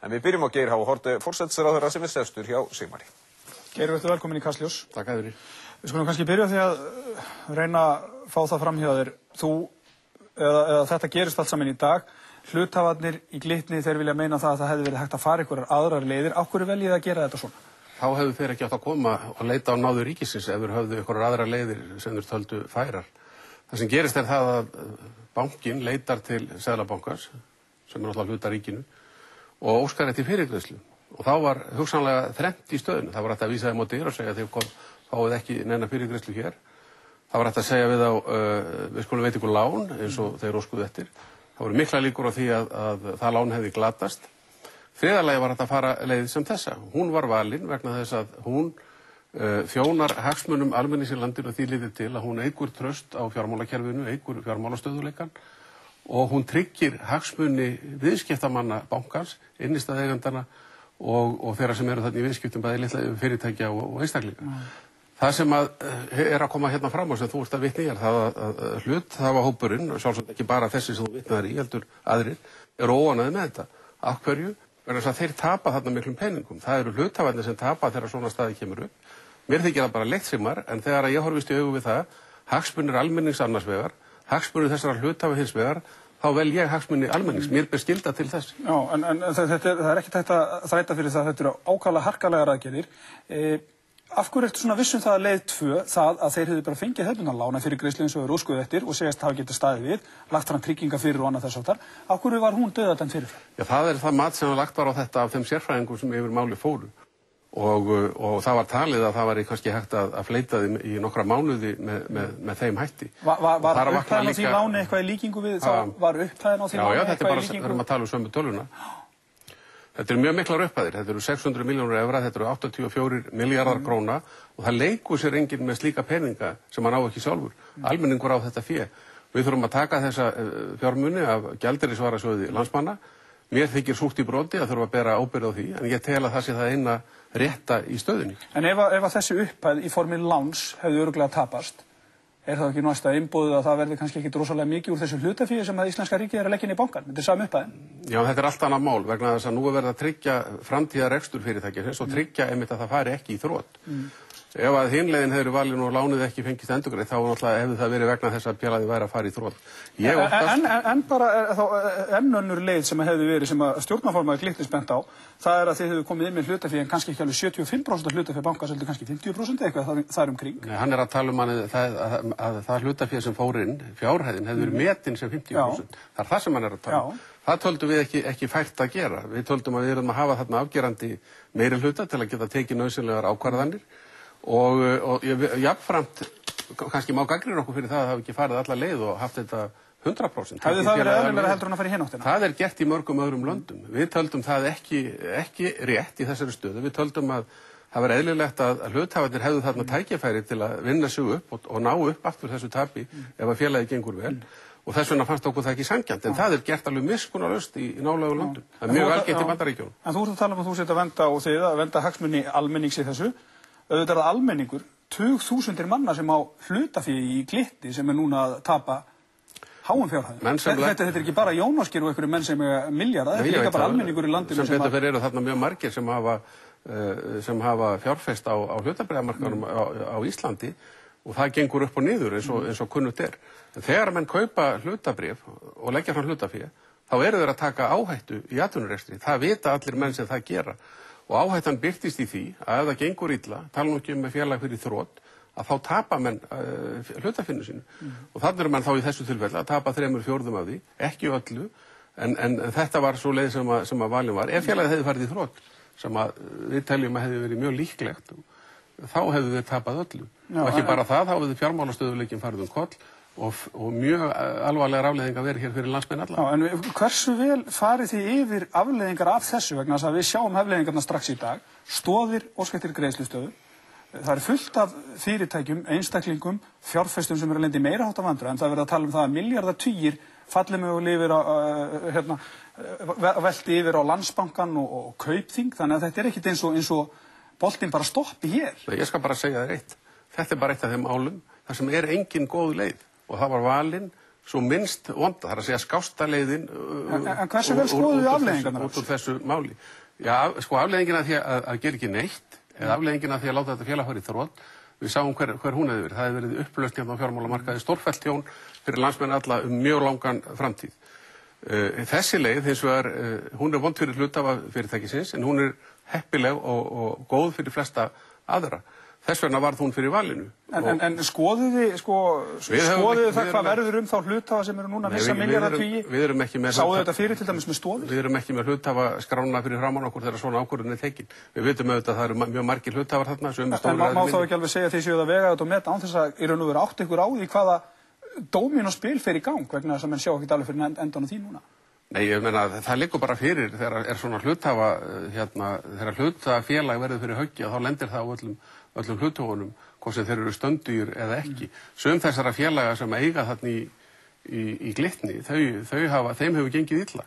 En við byrjum á Geir H. Haarde, forsætisráðherra sem sestur hjá Sigmari. Geir, vertu velkomin í Kastljós. Takk fyrir. Við skulum kannski byrja því að reyna að fá það fram hjá þér. Þú, eða þetta gerist allt saman í dag. Hluthafarnir í Glitni, þeir vilja meina það að það hefði verið hægt að fara einhverjar aðrar leiðir. Af hverju veljið að gera þetta svona? Þá hefðu þeir ekki átt að koma og leita á náður ríkisins ef þeir höfðu einhverjar aðrar leiðir sem þeir töldu færar. Það sem gerist það að bankinn leitar til Seðlabankans, sem náttúrulega hluta ríkinu, og óskar eftir fyrirgreiðslu. Og þá var hugsanlega þrennt í stöðinu. Það var hægt að vísa þeim á dyr og segja að þið fáið ekki neina fyrirgreiðslu hér. Það var hægt að segja við á, við skulum veita ykkur lán eins og þeir óskuðu eftir. Það voru mikla líkur á því að það lán hefði glatast. Þriðalagi var hægt að fara leið sem þessa. Hún var valin vegna þess að hún þjónar hagsmunum almennings í landinu og því lítið til að hún eykur traust á fjármálakerfinu, eykur fjármálastöðugleikann og hún tryggir hagsmuni viðskiptamanna bankans, innistæðueigendana og þeirra sem eru þarna í viðskiptum bæði litla fyrirtækja og einstaklinga. Það sem að koma hérna fram og sem þú ert að vitna í það að hluthafahópurinn, sjálfsagt ekki bara þessi sem þú vitnaðir í, heldur aðrir, eru óánægðir með þetta. Af hverju? Vegna þess að þeir tapa þarna miklum peningum. Það eru hluthafarnir sem tapa þegar svona staði kemur upp. Mér þykir það bara leiktsimar, en þegar ég horfist í augu við það, hagsmunir almennings annars vegar, hagsmunir þessara hluthafa hins vegar, þá vel ég hagsmuni almennings. Mér ber skylda til þess. Já, en það er ekki hægt að þræta fyrir það að þetta eru ákaflega harkalegar aðgerðir. Af hverju ertu svona viss um það að leið 2, það að þeir hefðu bara fengið hefðbundna lána fyrir greiðslu eins og eru óskuðu eftir og segjast hafa getað staðið við, lagt fram tryggingar fyrir og annað þess háttar. Af hverju var hún dauðadæmd fyrirfram? Já, það er það mat sem lagt var á þetta af þeim sérfræðingum sem yfir máli fóru. Og það var talið að það var kannski hægt að fleita þeim í nokkra mánuði með þeim hætti. Var upphæðin á því láni eitthvað í líkingu við, þá var upphæðin á því láni eitthvað í líkingu? Já, þetta er bara, við erum að tala um sömu töluna. Þetta eru mjög miklar upphæðir, þetta eru 600 milljónir evra, þetta eru 84 milljarðar króna og það leikur sér enginn með slíka peninga sem hann á ekki sjálfur. Almenningur á þetta fé. Við þurfum að taka þessa fjármuni af gjaldeyrisvarasjóði landsmanna. Mér þykir súrt í broti að þurfa að bera ábyrgð á því, en ég tel að það sé það eina rétta í stöðunni. En ef þessi upphæð í formi láns hefði örugglega tapast, er það ekki næsta innboðið að það verði kannski ekkit rosalega mikið úr þessu hlutafé sem að íslenska ríkið er að leggja inn í bankann? Þetta er sami upphæðin. Já, þetta er allt annað mál vegna þess að nú er verið að tryggja framtíðarrekstur fyrirtækisins og tryggja einmitt að það fari ekki í þrot. Ef að hin leiðin hefur valin og lánið ekki fengist endurgreitt, þá náttúrulega hefði það verið vegna þess að félagið væri að fara í þrot. En bara önnur leið sem hefði verið, sem að stjórnarformaður Glitnis bent á, það er að þið hefðu komið inn með hlutafé en kannski ekki alveg 75% af hlutafé bankans, heldur kannski 50% eitthvað þar umkring. Nei, hann er að tala um að það hlutafé sem fór inn, fjárhæðin, hefði verið metin sem 50%. Það er það sem hann er að tala um. Það töldum við ekki fært að gera. Við töldum að við erum að hafa þarna afgerandi meiri hluta til að geta tekið nauðsynlegar ákvarðanir og jafnframt kannski má gagnrýna okkur fyrir það að það hafi ekki farið alla leið og haft þetta 100%. Hefði það verið eðlilegra heldur en að fara í hináttina? Það er gert í mörgum öðrum löndum. Við töldum það ekki rétt í þessari stöðu. Við töldum að það var eðlilegt að hluthafarnir hefðu þarna tækifæri til að vinna sig upp og ná upp aftur þessu tapi ef að félagið gengur vel. Og þess vegna fannst okkur það ekki sanngjarnt, en það er gert alveg miskunnarlaust í nálægum löndum. Það er mjög algengt í Bandaríkjunum. En þú ert að tala um að þú sért að vernda og þið að vernda hagsmuni almennings í þessu. Auðvitað er það almenningur, 20.000 manna sem á hlutafé í Glitni sem er núna að tapa háum fjárhæðum. Þetta er ekki bara Jónaskir og einhverju menn sem er milljarða, þetta er líka bara almenningur í landinu sem betur fyrir eru þarna mjög margir sem hafa fjárfest á hlutabréfamarkaðnum á Íslandi og það gengur upp og niður eins og kunnugt er. En þegar menn kaupa hlutabréf og leggja fram hlutafé, þá eru þeir að taka áhættu í atvinnurekstri. Það vita allir menn sem það gera. Og áhættan birtist í því að ef það gengur illa, tala nú ekki með félag fyrir þrot, að þá tapa menn hlutafénu sínu. Og þannig menn þá í þessu tilfelli að tapa 3/4 af því, ekki öllu, en þetta var svo leið sem að valin var. Ef félagið hefði farið í þrot, sem að við teljum að hefði verið mjög líklegt, þá hefðu þeir tapað öllu. Og ekki bara það, þá hefðu fjármálastöðugleikinn farið koll og mjög alvarlegar afleiðingar verið hér fyrir landsmenn alla. Já, en hversu vel farið þið yfir afleiðingar af þessu vegna þess að við sjáum afleiðingarna strax í dag, stoðir óska eftir greiðslustöðu. Það er fullt af fyrirtækjum, einstaklingum, fjárfestum sem eru að lenda í meira háttar vandræðum, en það er verið að tala um það að milljarðatugir falli mögulega velti yfir á Landsbankann og Kaupþing, þannig að þetta er ekkit eins og boltinn bara stoppi hér. Ég skal bara segja þér eitt. Þetta er bara eitt af þeim málum þar sem er engin góð leið og það var valin svo minnst vonda, það er að segja skásta leiðin En hversu vel skoðuðu afleiðingarnar? Út úr þessu máli. Já, sko afleiðingin af því að gera ekki neitt, eða afleiðingin af því að láta þetta félag fara í þrot. Við sáum hver hún hefði verið. Það hefði verið upplausn hérna á fjármálamarkaði, stórfellt tjón fyrir landsmenn alla mjög langan framtíð. Þessi leið, hins vegar, hún vond fyrir hluthafa fyrirtækisins, en hún heppileg og góð fyrir flesta aðra. Þess vegna varð hún fyrir valinu. En skoðuðu það hvað verður þá hluthafa sem eru núna að missa milljarðatugi? Við erum ekki með... Sáu þetta fyrir til dæmis með stoðir? Við erum ekki með hluthafa skrána fyrir framan okkur þegar svona ákvörðun er tekin. Við vitum auðvitað að það eru mjög margir hluthafar þarna. En má þá ekki alveg segja því séu það vega þetta og meta án þess að í raun og veru átt ykkur á því hvaða dómin og spil fer í gang vegna þess að menn sjá ekki alveg fyrir endan á því núna? Nei, ég meina það liggur bara fyrir þegar er svona hluthafa þegar hlutafélag verður fyrir höggja þá lendir það á öllum hluthafunum hvort sem þeir eru stöndugir eða ekki. Sum þessara félaga sem eiga þarna í Glitni, þeim hefur gengið illa.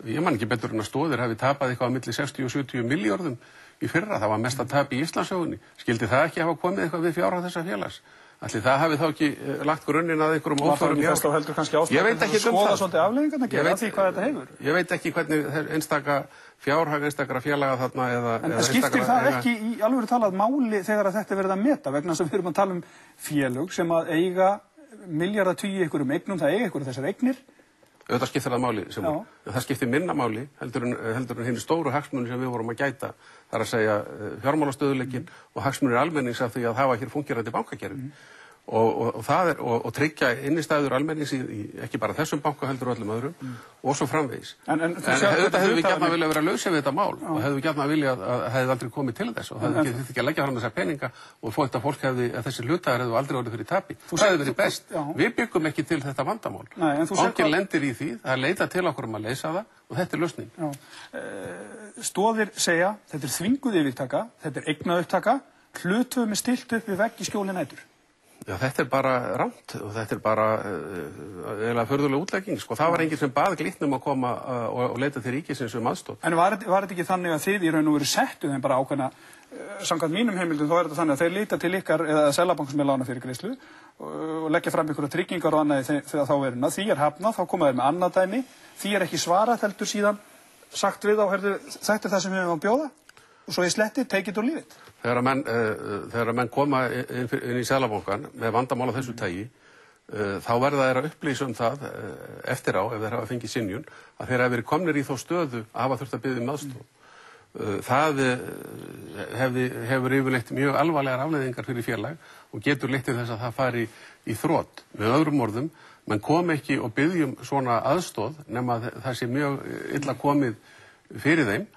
Ég man ekki betur en að Stoðir hafi tapað eitthvað á milli 60 og 70 milljörðum í fyrra. Það var mesta tap í Íslandssögunni. Skildi það ekki hafa komið eitthvað við fjárhag þessa félags? Ætli það hafi þá ekki lagt grunninn að einhverjum ófærum fjárhag? Ég veit ekki skoða svolítið afleiðingarnar gera því hvað þetta hefur. Ég veit ekki hvernig einstaka fjárhag einstakra félaga þarna eða En skiptir það ekki í alveg talað máli þegar að þetta verið að meta vegna þess að við erum að tala um félög sem að eiga milljarðatugi einhverjum eignum, það eiga einhverjum þessar eignir. Auðvitað skiptir það máli, það skiptir minna máli heldur en hinn stóru hagsmunir sem við vorum að gæta, það er að segja fjármálastöðugleikinn og hagsmunir almennings af því að hafa hér fúnkerandi bankakerfi. Og tryggja innistæður almennings í ekki bara þessum banka heldur og öllum öðrum og svo framvegis. En auðvitað hefðu við gjarnan viljað vera lausir við þetta mál og hefðu gjarnan viljað að hefði aldrei komið til þess og það hefði ekki að leggja fram þessar peninga og fólk hefði að þessi hluthagar hefðu aldrei orðið fyrir tapi. Það hefði verið best. Við byggum ekki til þetta vandamál. Bankinn lendir í því, það leita til okkur að leysa það og þetta er lausnin. Stoðir segja, þetta er þvinguð yfirtaka, þetta er eignaupptaka, hluthöfum er stillt upp við vegg í skjóli nætur. Já, þetta er bara rangt og þetta er bara eiginlega furðuleg útlegging. Sko, það var enginn sem bað Glitnum að koma og leita til ríkisins aðstoð. En var þetta ekki þannig að þið í raun og veru settu þeim bara ákveðna, samkvæmt mínum heimildum þá þetta þannig að þeir líta til ykkar eða Seðlabankans með lána fyrir greiðslu og leggja fram einhverja tryggingar og annað þegar þá veruna. Því er hafnað, þá koma þeir með annað dæmi. Því er ekki svarað heldur síðan sagt við á, þetta er það sem við höfum að bjóða og svo í sletti, take it or leave it. Þegar menn koma inn í Seðlabankann með vandamál af þessu tagi, þá verða þeir að upplýsa það eftir á, ef þeir hafa fengið synjun, að þeir hafa verið komnir í þá stöðu að hafa þurft að biðja aðstoð. Það hefur yfirleitt mjög alvarlegar afleiðingar fyrir félag og getur leitt til þess að það fari í þrot. Með öðrum orðum, menn kom ekki og biðjum svona aðstoð nema það sé mjög illa komið fyrir þeim.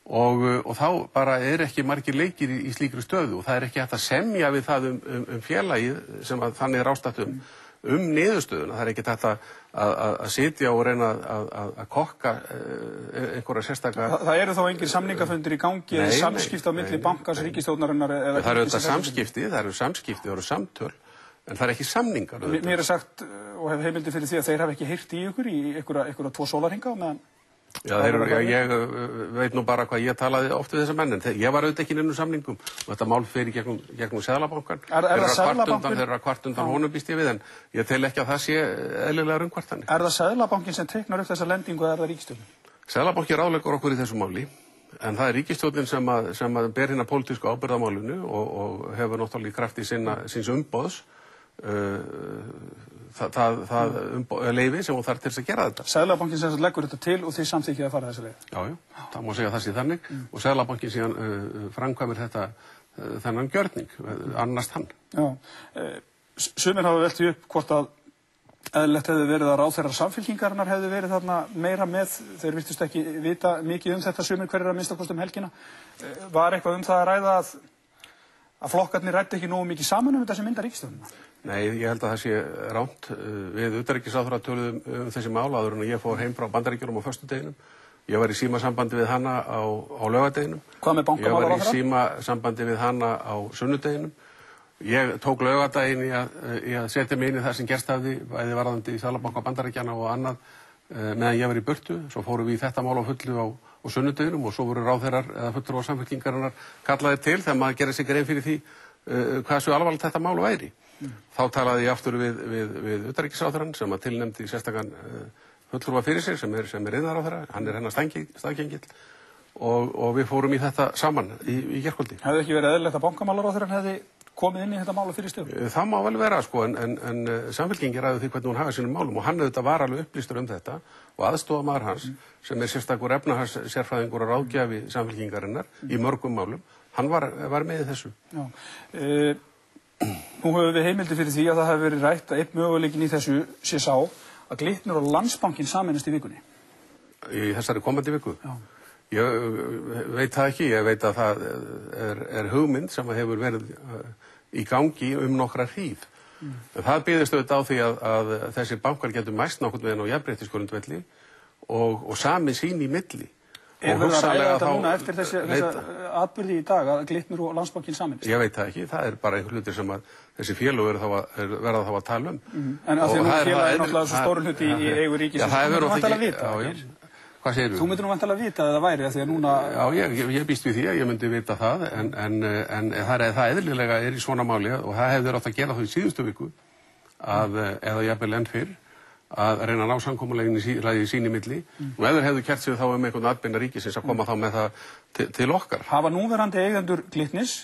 Og þá bara er ekki margir leikir í slíkri stöðu og það er ekki hægt að semja við það félagið sem að þannig er ástatt niðurstöðuna. Það er ekki hægt að sitja og reyna að kokka einhverja sérstaka... Það eru þá engir samningafundir í gangi eða samskipti á milli bankars, ríkisstjórnarinnar... Það eru þetta samskipti, það eru samtöl, en það er ekki samningar. Mér er sagt og hef heimildi fyrir því að þeir hafa ekki heyrt í ykkur í einhverja 2 sólarhringa og meðan... Já, ég veit nú bara hvað ég talaði oft við þessa menn, en ég var auðvitað ekki inn samningum og þetta mál fer í gegnum Seðlabankann. Þeir eru að kvart undan honum býst ég við, en ég tel ekki að það sé eðlilegar umkvartanir. Er það Seðlabankinn sem teiknar upp þessa lendingu eða er það ríkisstjórnin? Seðlabankinn ráðleggur okkur í þessu máli, en það er ríkisstjórnin sem ber hérna pólitísku ábyrgðarmálinu og hefur náttúrulega í krafti síns umboðs það leyfi sem hún þarf til þess að gera þetta. Seðlabankinn sem leggur þetta til og þið samþykkið að fara þessa leið. Já, það má segja það sé þannig og Seðlabankinn síðan framkvæmir þennan gjörning, annast hann. Já, sumir hafa velt því upp hvort að eðlilegt hefði verið að ráðherrar Samfylkingarinnar hefði verið þarna meira með, þeir virtust ekki vita mikið þetta sumir hverjir að minnsta kosti helgina. Var eitthvað það að ræða að flokkarnir ræddu ekki nógu mikið saman þetta sem myndar ríkisstjórnina? Nei, ég held að það sé rangt. Við utanríkisráðherra töluðum þessi mál áður en ég fór heim frá Bandaríkjunum á föstudeginum. Ég var í símasambandi við hana á laugardeginum. Hvað með bankamálaráðherra? Ég var í símasambandi við hana á sunnudeginum. Ég tók laugardaginn í að setja mig inn í það sem gerst hafði, bæði varðandi í Seðlabanka Bandaríkjanna og annað, meðan ég var í burtu. Svo fórum við í þetta mál á fullu á sunnudeginum og svo voru ráðherrar eða fulltrúar Samfylkingarinnar kallaðir til þegar maður gerði sig grein fyrir því hvað svo alvarlegt þetta mál væri. Þá talaði ég aftur við utanríkisráðherrann sem að tilnefndi sérstakann fulltrúa fyrir sig sem er iðnaðarráðherra, hann hennar staðgengill og við fórum í þetta saman í gærkvöldi. Hefði ekki verið eðlilegt að bankamálaráðherrann hefði komið inn í þetta mál fyrir stjórn? Það má vel vera sko, en Samfylkingin ræði því hvernig hún hafa sínum málum og hann auðvitað var alveg upplýstur þetta og aðstofamaður hans sem er sérstakur efnahagssérfræðingur og ráðgjafi Samfylkingarinnar í mörgum málum, hann var með í þessu. Já. Nú höfum við heimildi fyrir því að það hefur verið rætt að einn möguleikin í þessu sé sá að Glitnir og Landsbankinn sameinast í vikunni. Í þessari komandi viku? Já. Ég veit það ekki, ég veit að það er hugmynd sem hefur verið í gangi nokkra hríð. Það byggðist auðvitað á því að þessir bankar getur mæst nokkurn veginn á jafnréttisgrundvelli og sami sín í milli. Er verið að ræða þetta núna eftir þessa atburði í dag að Glitnir og Landsbankinn sameinast? Ég veit það ekki, það er bara einhver hlutir sem að þessi félög verða þá að tala um. En að því að félög er náttúrulega svo stóru hluti í eigu ríkisins, þú myndir vantilega vita það. Hvað segir þú? Þú myndir nú vantilega vita að það væri að því að núna... Já, ég býst við því að ég myndi vita það, en það eðlilega er í svona máli og það hefur átt að gera það í síðustu viku eða jafnvel enn fyrr að reyna að ná samkomulaginu sín í milli og ef þeir hefðu kert sig þá einhvern atbeina ríkisins að koma þá með það til okkar. Hafa núverandi eigendur Glitnis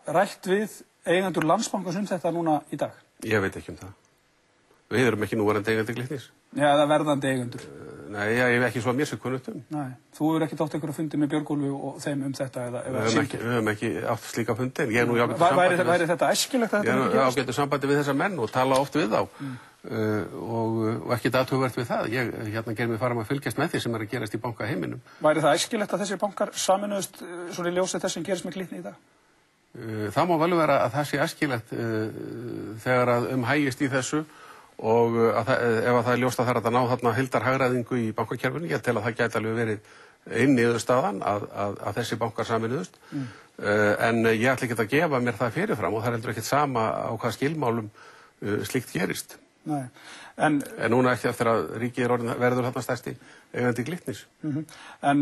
rætt við eigendur Landsbankans þetta núna í dag? Ég veit ekki það. Við erum ekki núverandi eigendur Glitnis. Já, eða verðandi eigendur? Nei, ég hef ekki svo að mér sé kunnugt um. Nei, þú hefur ekki átt einhverja fundi með Björgólfi og þeim þetta eða Við höfum ekki átt slíka fundi, en ég er nú í ágættu sambandi. Væri þetta æskilegt að þetta myndi gerast? Ég er nú í ágættu sambandi við þessa menn og tala oft við þá og ekkert athugavert við það. Ég ger mig fara að fylgjast með því sem er að gerast í bankaheiminum. Væri það æskilegt að þessir bankar sameinuðust svona í ljósi þess sem gerist með Glitni í dag? Það má vel vera að það sé æskilegt þegar að hægist í þessu og ef það er ljóst að það er að ná þarna heildarhagræðingu í bankakerfinu, ég tel að það gæti alveg verið niðurstaðan að þessi bankar sameinuðust en ég ætla ekki að gefa mér það fyrirfram og það er heldur ekkert sama á hvað skilmálum slíkt gerist. Nei. En núna ekki eftir að ríkið verður þarna stærsti eigandi Glitnis. En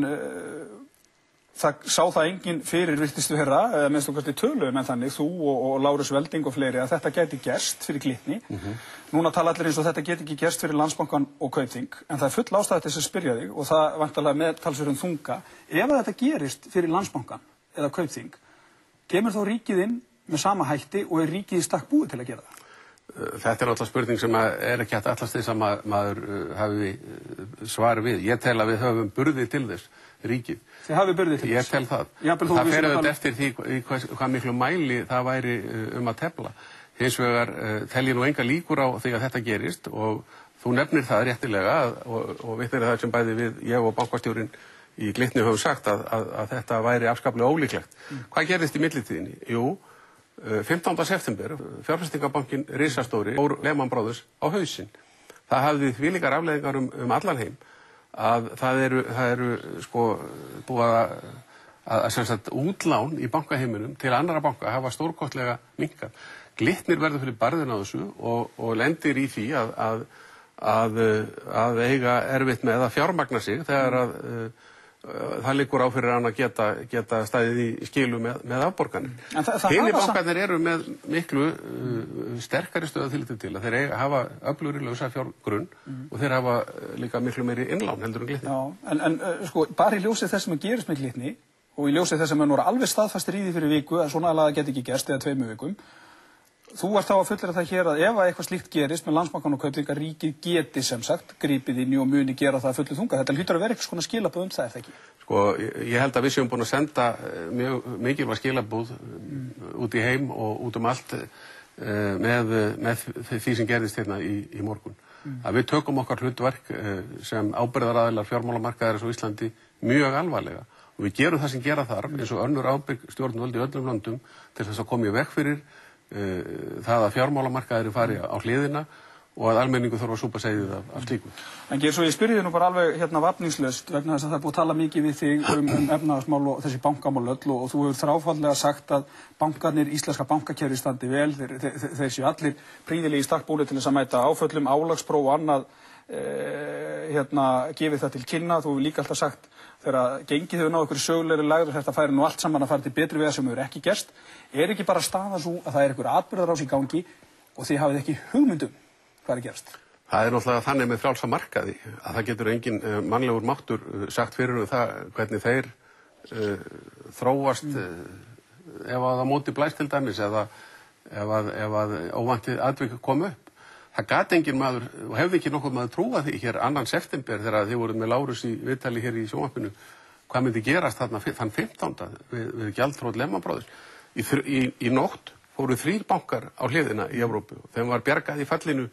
það sá það enginn fyrir virtistu herra, eða minnst þú kannski töluðum en þannig, þú og Lárus Velding og fleiri, að þetta geti gerst fyrir Glitni. Núna tala allir eins og þetta geti ekki gerst fyrir Landsbankann og Kaupþing, en það er full ástæða til þess að spyrja þig og það vantarlega með talsverðum þunga. Ef þetta gerist fyrir Landsbankann eða Kaupþing, kemur þá ríkið inn með sama hætti og er ríkið í stakk búið til að gera það? Þetta er náttúrulega spurning sem er ekki alltaf þess að maður hafi svar við. Ég tel að við höfum burði til þess, ríkið. Þið hafið burði til þess? Ég tel það. Það fer auðvitað eftir því hvað miklu mæli það væri að tefla. Hins vegar tel ég nú enga líkur á því að þetta gerist og þú nefnir það réttilega og vitnir það sem bæði ég og bankastjórinn í Glitni höfum sagt að þetta væri afskaplega ólíklegt. Hvað gerðist í millitíðinni? Jú, 15. september, fjárfestingarbankin risastóri fór Lehman Brothers á hausinn. Það hafði þvílíkar afleiðingar allan heim að það eru sko búið að sem sagt útlán í bankaheiminum til annarra banka hafa stórkostlega minnkað. Glitnir verður fyrir barðina á þessu og lendir í því að eiga erfitt með að fjármagna sig þegar að það liggur á fyrir hann að geta staðið í skilu með afborganir. Hinir bankarnir eru með miklu sterkari stöðu til að þeir hafa öflugri lausafjárgrunn og þeir hafa líka miklu meiri innlán heldur en Glitni. Já, en sko, bara í ljósið þess sem gerist með Glitni og í ljósið þess sem voru alveg staðfastir í því fyrir viku að svona alveg geti ekki gerst eða 2 vikum, þú ert þá að fullera það hér að ef eitthvað slíkt gerist með Landsbankann og Kaupþing að ríkið geti sem sagt grípið inn í og muni gera það fullu þunga. Þetta hlýtur að vera eitthvað svona skilaboð það, er það ekki? Sko, ég held að við séum búin að senda mjög mikilvæg skilaboð út í heim og út allt með því sem gerðist hérna í morgun. Að við tökum okkar hlutverk sem ábyrgðaraðilar fjármálamarkaðarins á Íslandi mjög alvarlega og við gerum það sem gera þarf eins og önnur ábyrg stjórnvöld í öllum löndum til þess að koma í veg fyrir það að fjármálamarkaðir fari á hliðina og að almenningu þarf að súpa segið af slíku. En Geir, svo ég spyrði nú bara alveg hérna vafningslaust vegna þess að það er búið að tala mikið við þig efnahagsmál og þessi bankamál öll og þú hefur þráfallega sagt að bankarnir, íslenska bankakerfi standi vel, þeir séu allir prýðilega í stakk búnir til þess að mæta áföllum, álagspróf og annað gefið það til kynna. Þú hefur líka alltaf sagt þegar gengið hefur náð einhverju sögulegri lægð og þetta færi nú allt saman að fara til betri vegar sem hefur ekki gerst. Ekki bara staðan svo að það einhver atburðarás í gangi og þið hafið ekki hugmyndum hvað gerst? Það náttúrulega þannig með frjálsa markaði að það getur engin mannlegur máttur sagt fyrir það hvernig þeir þróast ef að það móti blæst til dæmis eða ef að óvæntið atvik kom upp. Það gat engin maður og hefði ekki nokkuð maður trúað því hér 2. september þegar þið voruð með Lárus í viðtali hér í sjónvarpinu hvað myndi gerast þarna þann 15. við gjaldþrot Lehman Brothers. Í nótt fóru 3 bankar á hliðina í Evrópu og þeim var bjargað í fallinu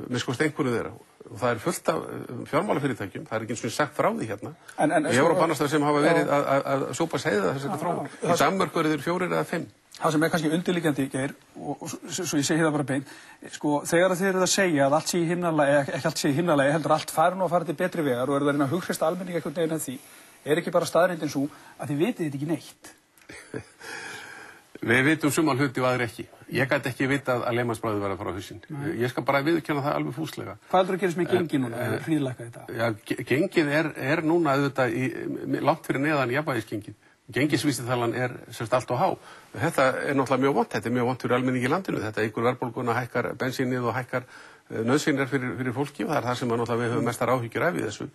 miskust einhverju þeirra og það fullt af fjármálafyrirtækjum, það ekki eins og sagt frá því hérna í Evrópanastar sem hafa verið að súpa seiða þessari þróun. Í Danmörku eru þeir 4 eða 5. Það sem kannski undirliggjandi, Geir, og svo ég segi það bara beint, þegar þið eruð að segja að allt sé í himnalagi, ekki allt sé í himnalagi, heldur allt fari nú að fara til betri vegar og eru það að reyna að hughreysta almenning einhvern veginn en því, ekki bara staðreyndin svo að þið vitið þetta ekki neitt? Við vitum suma hluti og aðrir ekki. Ég gæti ekki vitað að Lehman Brothers var að fara á hausinn. Ég skal bara viðurkenna það alveg fúslega. Hvað heldur að gerist með gengið núna, hríðlækka þetta? Já, gengið er núna auðvitað langt fyrir neðan jafnvægisgengið. Gengisvísitalan semst allt og há. Þetta náttúrulega mjög vont. Þetta mjög vont fyrir almenningi í landinu. Þetta eykur verðbólguna, hækkar bensínið og hækkar nauðsynjar fyrir fólki og það það sem við höfum mestar áhyggjur af í þessu.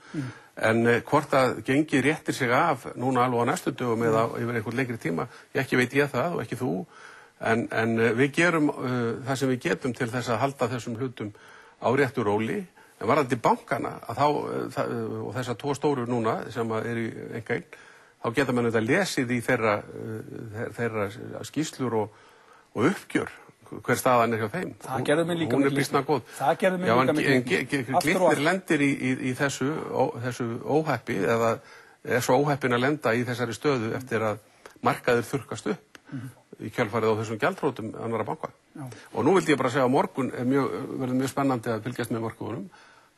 En hvort að gengið réttir sig af núna alveg á næstu dögum eða yfir einhvern lengri tíma, ekki veit ég það og ekki þú. En við gerum það sem við getum til þess að halda þessum hlutum á réttu róli. En varðandi bankana og þessar 2 stóru núna sem í einkaeign, þá geta menn auðvitað lesið í þeirra skýrslur og uppgjör hver staðan hjá þeim. Það gerði mig líka með býsna góð. Það gerði mig líka með Glitnir lendir í þessu óheppi eða svo óheppin að lenda í þessari stöðu eftir að markaðir þurrkast upp í kjölfarið á þessum gjaldþrotum annarra banka. Og nú vildi ég bara segja að morgun verður mjög spennandi að fylgjast með markaðunum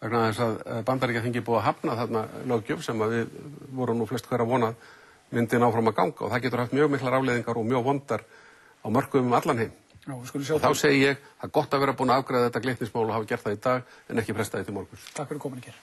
vegna þess að Bandaríkjaþingið búið að hafna þarna löggjöf sem að við vorum nú flest hver að vona myndi áfram að ganga og það getur haft mjög miklar afleiðingar og mjög vondar á mörkuðum allan heim. Og þá segi ég, það gott að vera búin að afgreiða þetta Glitnismál og hafa gert það í dag en ekki presta þetta í morgun. Takk fyrir komin, Geir.